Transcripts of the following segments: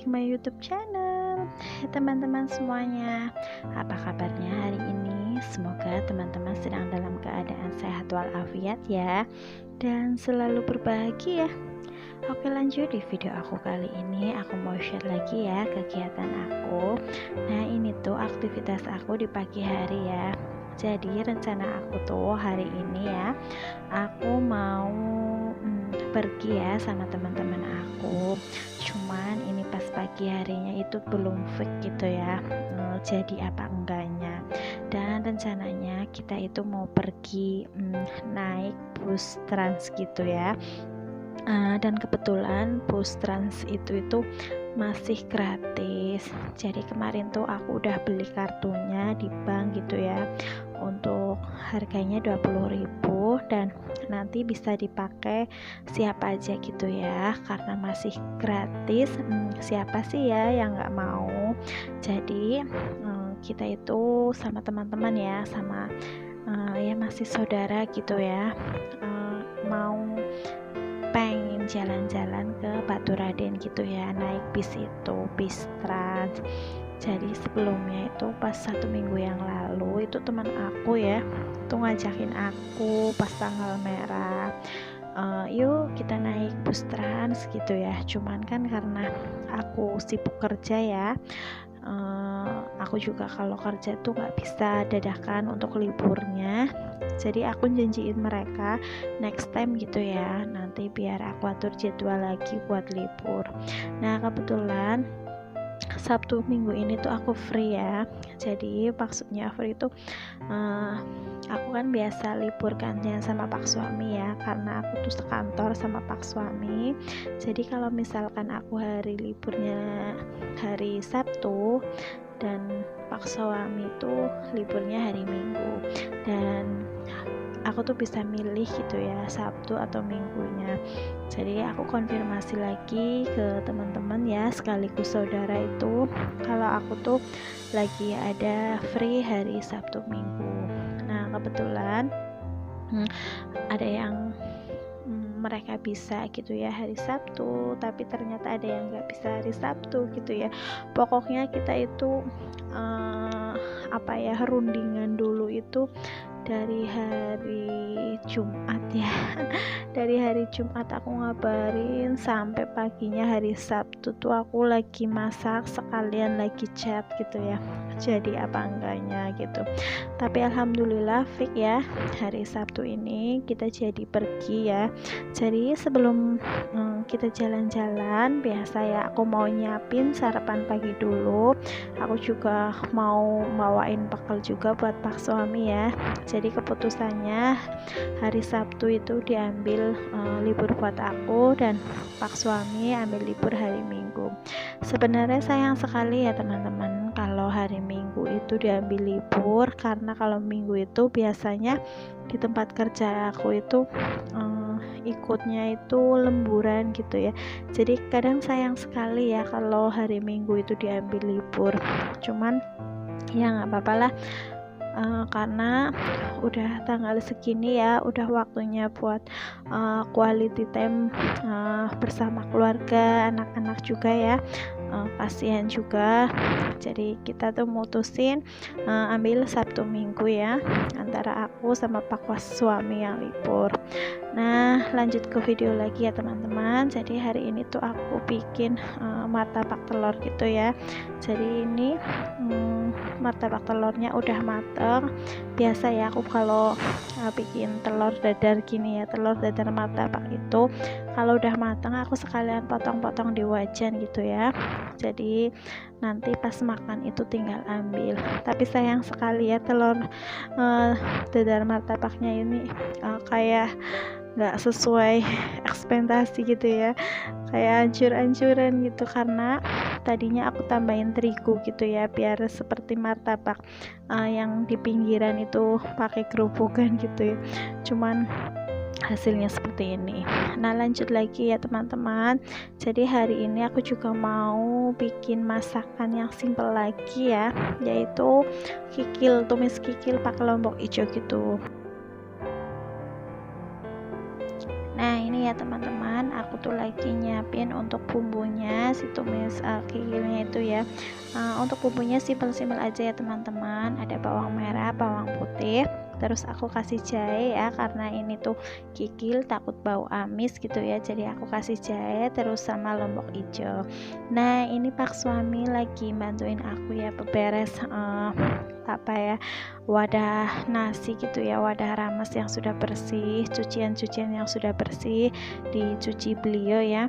my YouTube channel. Teman-teman semuanya, apa kabarnya hari ini? Semoga teman-teman sedang dalam keadaan sehat walafiat ya, dan selalu berbahagia. Oke, lanjut di video aku kali ini. Aku mau share lagi ya kegiatan aku. Nah, ini tuh aktivitas aku di pagi hari ya. Jadi rencana aku tuh hari ini ya, aku mau pergi ya sama teman-teman aku. Cuman ini pas pagi harinya itu belum fix gitu ya, jadi apa enggaknya. Dan rencananya kita itu mau pergi naik bus trans gitu ya. Dan kebetulan bus trans itu masih gratis. Jadi kemarin tuh aku udah beli kartunya di bank gitu ya, untuk harganya 20.000 dan nanti bisa dipakai siapa aja gitu ya, karena masih gratis. Siapa sih ya yang nggak mau. Jadi kita itu sama teman-teman ya, sama ya masih saudara gitu ya, mau pengen jalan-jalan ke Baturaden gitu ya, naik bis itu, bis trans. Jadi sebelumnya itu pas 1 minggu yang lalu itu teman aku ya tuh ngajakin aku pas tanggal merah, yuk kita naik bus trans gitu ya. Cuman kan karena aku sibuk kerja ya, aku juga kalau kerja tuh nggak bisa dadakan untuk liburnya. Jadi aku janjiin mereka next time gitu ya, nanti biar aku atur jadwal lagi buat libur. Nah kebetulan Sabtu Minggu ini tuh aku free ya. Jadi maksudnya free itu aku kan biasa libur kan ya sama Pak suami ya, karena aku tuh sekantor sama Pak suami. Jadi kalau misalkan aku hari liburnya hari Sabtu dan Pak suami itu liburnya hari Minggu, dan aku tuh bisa milih gitu ya Sabtu atau Minggunya. Jadi aku konfirmasi lagi ke teman-teman ya, sekaligus saudara itu, kalau aku tuh lagi ada free hari Sabtu Minggu. Nah kebetulan ada yang mereka bisa gitu ya hari Sabtu, tapi ternyata ada yang nggak bisa hari Sabtu gitu ya. Pokoknya kita itu rundingan dulu itu dari hari Jumat ya. Dari hari Jumat aku ngabarin sampai paginya hari Sabtu tuh aku lagi masak sekalian lagi chat gitu ya, jadi apa enggaknya gitu. Tapi alhamdulillah fix ya, hari Sabtu ini kita jadi pergi ya. Jadi sebelum kita jalan-jalan, biasa ya aku mau nyiapin sarapan pagi dulu. Aku juga mau bawain bekal juga buat Pak suami ya. Jadi keputusannya hari Sabtu itu diambil libur buat aku, dan Pak suami ambil libur hari Minggu. Sebenarnya sayang sekali ya teman-teman kalau hari Minggu itu diambil libur, karena kalau Minggu itu biasanya di tempat kerja aku itu ikutnya itu lemburan gitu ya. Jadi kadang sayang sekali ya kalau hari Minggu itu diambil libur. Cuman ya nggak apa-apa lah, karena udah tanggal segini ya, udah waktunya buat quality time bersama keluarga, anak-anak juga ya. Kasihan juga. Jadi kita tuh mutusin ambil Sabtu Minggu ya, antara aku sama Pak suami yang libur. Nah lanjut ke video lagi ya teman-teman. Jadi hari ini tuh aku bikin martabak telur gitu ya. Jadi ini martabak telurnya udah mateng. Biasa ya aku kalau bikin telur dadar gini ya, telur dadar martabak itu kalau udah mateng aku sekalian potong-potong di wajan gitu ya. Jadi nanti pas makan itu tinggal ambil. Tapi sayang sekali ya telur dadar martabaknya ini kayak nggak sesuai ekspektasi gitu ya, kayak hancur-hancuran gitu, karena tadinya aku tambahin terigu gitu ya biar seperti martabak yang di pinggiran itu pakai gerobokan gitu ya. Cuman hasilnya seperti ini. Nah lanjut lagi ya teman-teman. Jadi hari ini aku juga mau bikin masakan yang simple lagi ya, yaitu kikil, tumis kikil pakai lombok hijau gitu. Nah ini ya teman-teman, aku tuh lagi nyiapin untuk bumbunya si tumis kikilnya itu ya. Untuk bumbunya simpel-simpel aja ya teman-teman, ada bawang merah, bawang putih, terus aku kasih jahe ya, karena ini tuh kikil takut bau amis gitu ya, jadi aku kasih jahe terus sama lombok hijau. Nah ini Pak suami lagi bantuin aku ya beberes apa ya, wadah nasi gitu ya, wadah rames yang sudah bersih, cucian-cucian yang sudah bersih dicuci beliau ya.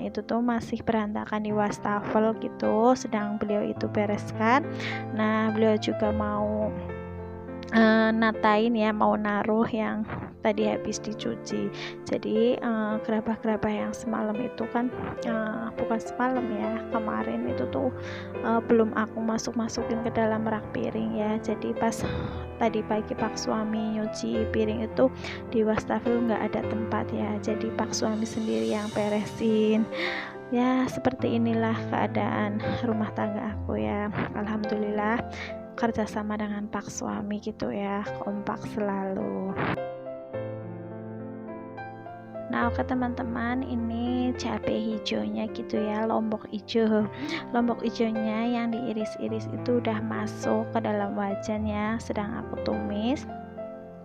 Itu tuh masih berantakan di wastafel gitu, sedang beliau itu bereskan. Nah beliau juga mau natain ya, mau naruh yang tadi habis dicuci. Jadi gerabah-gerabah yang semalam itu kan bukan semalam ya, kemarin itu tuh belum aku masukin ke dalam rak piring ya. Jadi pas tadi pagi Pak suami nyuci piring itu di wastafel nggak ada tempat ya, jadi Pak suami sendiri yang beresin ya. Seperti inilah keadaan rumah tangga aku ya. Alhamdulillah kerjasama dengan Pak suami gitu ya, kompak selalu. Nah oke teman-teman, ini cabai hijaunya gitu ya, lombok hijau. Lombok hijaunya yang diiris-iris itu udah masuk ke dalam wajan ya, sedang aku tumis.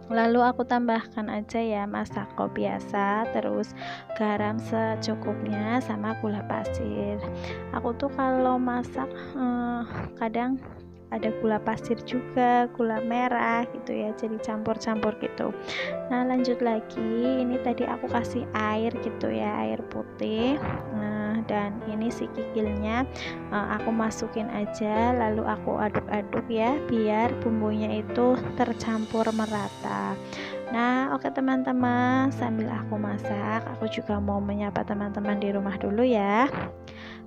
Lalu aku tambahkan aja ya masako biasa, terus garam secukupnya sama gula pasir. Aku tuh kalau masak kadang ada gula pasir juga, gula merah gitu ya, jadi campur-campur gitu. Nah lanjut lagi, ini tadi aku kasih air gitu ya, air putih. Dan ini si kikilnya aku masukin aja, lalu aku aduk-aduk ya biar bumbunya itu tercampur merata. Nah oke teman-teman, sambil aku masak aku juga mau menyapa teman-teman di rumah dulu ya.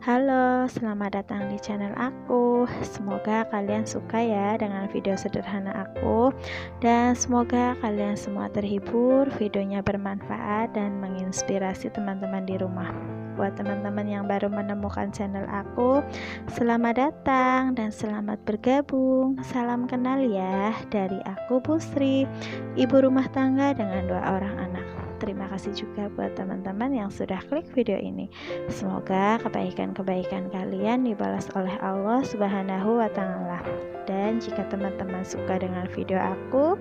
Halo, selamat datang di channel aku. Semoga kalian suka ya dengan video sederhana aku, dan semoga kalian semua terhibur, videonya bermanfaat dan menginspirasi teman-teman di rumah. Buat teman-teman yang baru menemukan channel aku, selamat datang dan selamat bergabung. Salam kenal ya dari aku Pusri, ibu rumah tangga dengan 2 orang anak. Terima kasih juga buat teman-teman yang sudah klik video ini. Semoga kebaikan-kebaikan kalian dibalas oleh Allah Subhanahu wa Ta'ala. Dan jika teman-teman suka dengan video aku,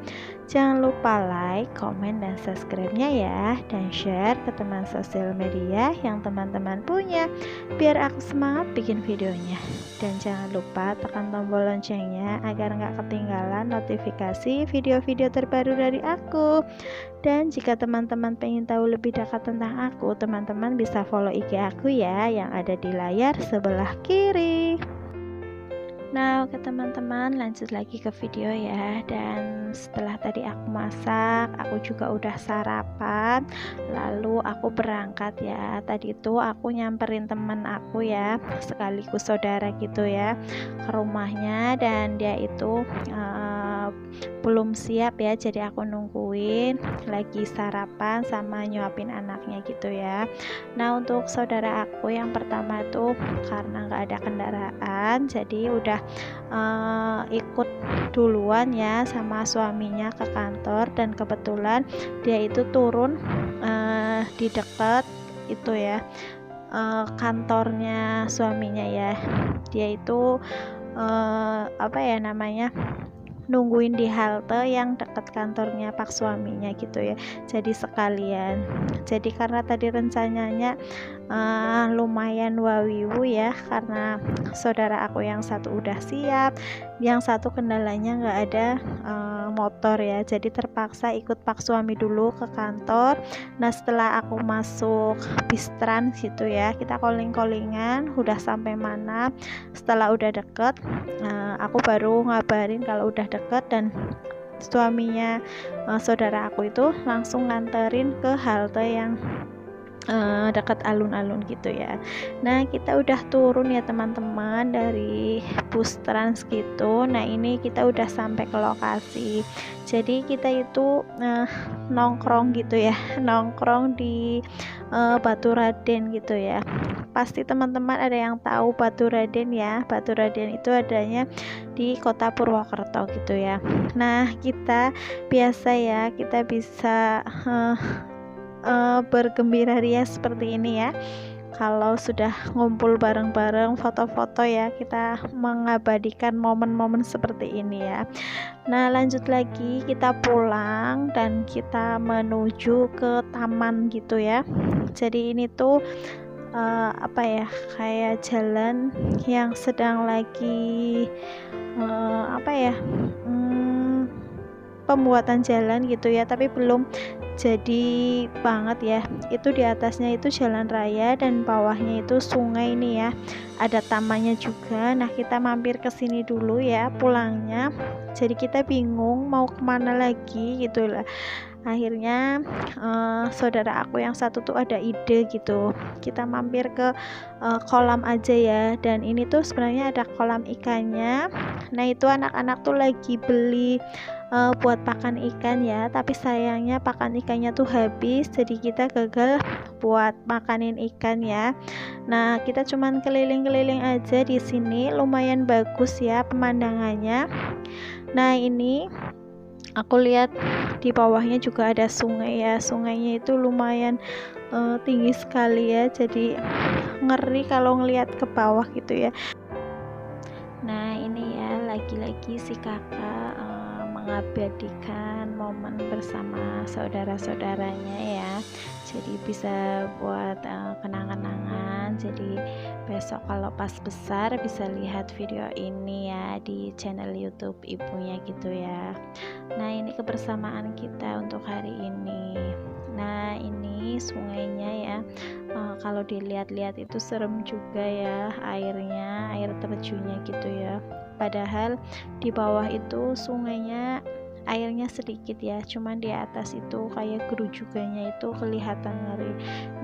jangan lupa like, komen, dan subscribe-nya ya, dan share ke teman sosial media yang teman-teman punya biar aku semangat bikin videonya. Dan jangan lupa tekan tombol loncengnya agar nggak ketinggalan notifikasi video-video terbaru dari aku. Dan jika teman-teman pengen tahu lebih dekat tentang aku, teman-teman bisa follow IG aku ya, yang ada di layar sebelah kiri. Nah oke teman-teman, lanjut lagi ke video ya. Dan setelah tadi aku masak, aku juga udah sarapan, lalu aku berangkat ya. Tadi itu aku nyamperin temen aku ya, sekaligus saudara gitu ya, ke rumahnya. Dan dia itu belum siap ya, jadi aku nungguin lagi sarapan sama nyuapin anaknya gitu ya. Nah untuk saudara aku yang pertama tuh karena nggak ada kendaraan, jadi udah ikut duluan ya sama suaminya ke kantor. Dan kebetulan dia itu turun di dekat itu ya, kantornya suaminya ya. Dia itu apa ya namanya, nungguin di halte yang dekat kantornya Pak suaminya gitu ya. Jadi sekalian. Jadi karena tadi rencananya lumayan wawiwu ya, karena saudara aku yang satu udah siap, yang satu kendalanya nggak ada motor ya, jadi terpaksa ikut Pak suami dulu ke kantor. Nah setelah aku masuk bis trans gitu ya, kita calling-callingan udah sampai mana. Setelah udah deket, aku baru ngabarin kalau udah deket, dan suaminya saudara aku itu langsung nganterin ke halte yang dekat alun-alun gitu ya. Nah kita udah turun ya teman-teman dari bus trans gitu. Nah ini kita udah sampai ke lokasi. Jadi kita itu nongkrong gitu ya, nongkrong di Batu Raden gitu ya. Pasti teman-teman ada yang tahu Batu Raden ya. Batu Raden itu adanya di kota Purwokerto gitu ya. Nah kita biasa ya, kita bisa bergembira ria seperti ini ya. Kalau sudah ngumpul bareng-bareng foto-foto ya, kita mengabadikan momen-momen seperti ini ya. Nah, lanjut lagi kita pulang dan kita menuju ke taman gitu ya. Jadi ini tuh apa ya, kayak jalan yang sedang lagi apa ya, pembuatan jalan gitu ya, tapi belum jadi banget ya. Itu di atasnya itu jalan raya dan bawahnya itu sungai nih ya, ada tamannya juga. Nah, kita mampir ke sini dulu ya pulangnya, jadi kita bingung mau kemana lagi gitu lah. Akhirnya saudara aku yang satu tuh ada ide gitu, kita mampir ke kolam aja ya. Dan ini tuh sebenarnya ada kolam ikannya. Nah, itu anak-anak tuh lagi beli buat pakan ikan ya, tapi sayangnya pakan ikannya tuh habis, jadi kita gagal buat makanin ikan ya. Nah, kita cuman keliling-keliling aja di sini, lumayan bagus ya pemandangannya. Nah, ini aku lihat di bawahnya juga ada sungai ya. Sungainya itu lumayan tinggi sekali ya, jadi ngeri kalau ngelihat ke bawah gitu ya. Nah, ini ya lagi-lagi si kakak mengabadikan momen bersama saudara-saudaranya ya, jadi bisa buat kenang-kenangan. Jadi besok kalau pas besar bisa lihat video ini ya di channel YouTube ibunya gitu ya. Nah, ini kebersamaan kita untuk hari ini. Nah, ini sungainya ya, kalau dilihat-lihat itu serem juga ya, airnya, air terjunnya gitu ya. Padahal di bawah itu sungainya airnya sedikit ya, cuman di atas itu kayak gerujukannya itu kelihatan ngeri.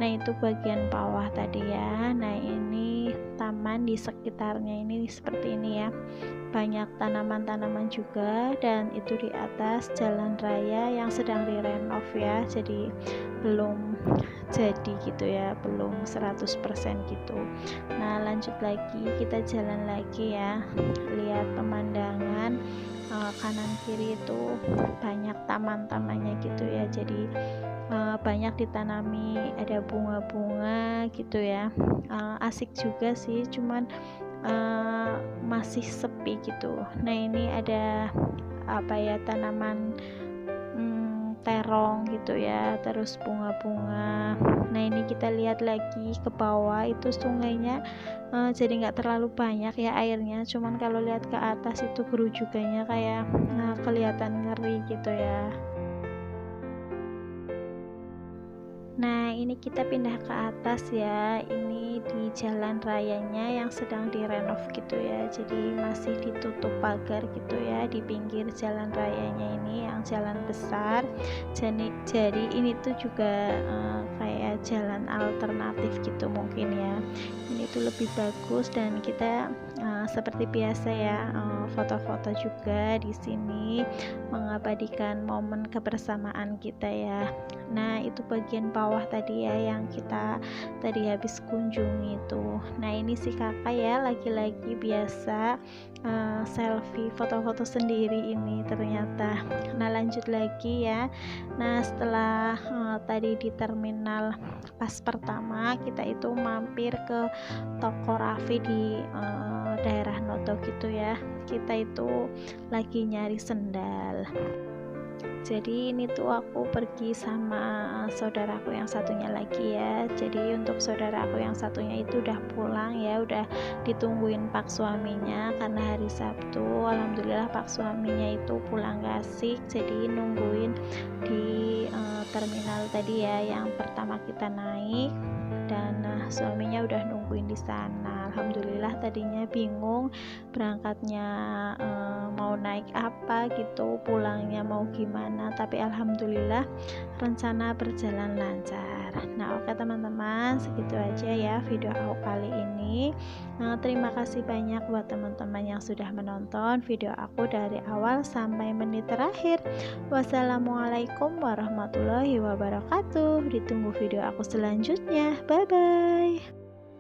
Nah, itu bagian bawah tadi ya. Nah, ini taman di sekitarnya ini seperti ini ya, banyak tanaman-tanaman juga. Dan itu di atas jalan raya yang sedang direnov ya, jadi belum jadi gitu ya, belum 100% gitu. Nah, lanjut lagi, kita jalan lagi ya, lihat pemandangan kanan kiri itu banyak taman-tamannya gitu ya, jadi banyak ditanami, ada bunga-bunga gitu ya. Asik juga sih, cuman masih sepi gitu. Nah, ini ada apa ya, tanaman terong gitu ya, terus bunga-bunga. Nah, ini kita lihat lagi ke bawah, itu sungainya jadi nggak terlalu banyak ya airnya, cuman kalau lihat ke atas itu gerujukannya kayak kelihatan ngeri gitu ya. Nah, ini kita pindah ke atas ya, ini di jalan rayanya yang sedang direnov gitu ya, jadi masih ditutup pagar gitu ya di pinggir jalan rayanya ini yang jalan besar. Jadi ini tuh juga kayak jalan alternatif gitu mungkin ya. Ini tuh lebih bagus dan kita seperti biasa ya, foto-foto juga di sini mengabadikan momen kebersamaan kita ya. Nah, itu bagian bawah tadi ya yang kita tadi habis kunjungi itu. Nah, ini si kakak ya lagi-lagi biasa selfie, foto-foto sendiri ini ternyata. Nah, lanjut lagi ya. Nah, setelah tadi di terminal pas pertama, kita itu mampir ke toko Raffi di daerah Noto gitu ya. Kita itu lagi nyari sendal. Jadi ini tuh aku pergi sama saudaraku yang satunya lagi ya. Jadi untuk saudaraku yang satunya itu udah pulang ya, udah ditungguin pak suaminya karena hari Sabtu. Alhamdulillah pak suaminya itu pulang gak asik, jadi nungguin di terminal tadi ya yang pertama kita naik. Dan suaminya udah nungguin di sana. Alhamdulillah, tadinya bingung berangkatnya mau naik apa gitu, pulangnya mau gimana, tapi alhamdulillah rencana berjalan lancar. Nah, oke teman-teman, segitu aja ya video aku kali ini. Terima kasih banyak buat teman-teman yang sudah menonton video aku dari awal sampai menit terakhir. Wassalamualaikum warahmatullahi wabarakatuh. Ditunggu video aku selanjutnya. Bye bye.